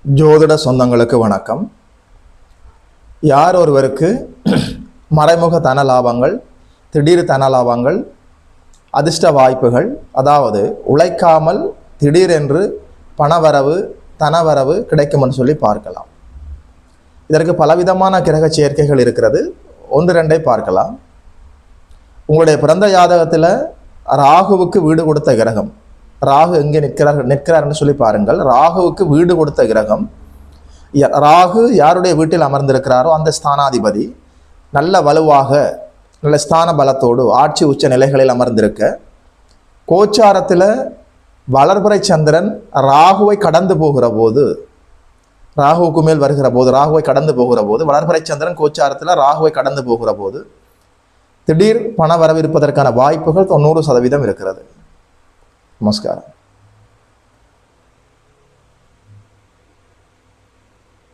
ஜோதிட சொந்தங்களுக்கு வணக்கம். யார் ஒருவருக்கு மறைமுக தன லாபங்கள், திடீர் தன லாபங்கள், அதிர்ஷ்ட வாய்ப்புகள், அதாவது உழைக்காமல் திடீரென்று பணவரவு தனவரவு கிடைக்கும்னு சொல்லி பார்க்கலாம். இதற்கு பலவிதமான கிரக சேர்க்கைகள் இருக்கிறது. ஒன்று ரெண்டை பார்க்கலாம். உங்களுடைய பிறந்த ஜாதகத்தில் ராகுவுக்கு வீடு கொடுத்த கிரகம், ராகு எங்கே நிற்கிறார்னு சொல்லி பாருங்கள். ராகுவுக்கு வீடு கொடுத்த கிரகம், ராகு யாருடைய வீட்டில் அமர்ந்திருக்கிறாரோ அந்த ஸ்தானாதிபதி நல்ல வலுவாக நல்ல ஸ்தான பலத்தோடு ஆட்சி உச்ச நிலைகளில் அமர்ந்திருக்க, கோச்சாரத்தில் வளர்பிறை சந்திரன் ராகுவை கடந்து போகிற போது, ராகுவுக்கு மேல் வருகிற போது, ராகுவை கடந்து போகிற போது, வளர்பிறை சந்திரன் கோச்சாரத்தில் ராகுவை கடந்து போகிற போது திடீர் பண வரவு இருப்பதற்கான வாய்ப்புகள் 90% இருக்கிறது. நமஸ்காரம்.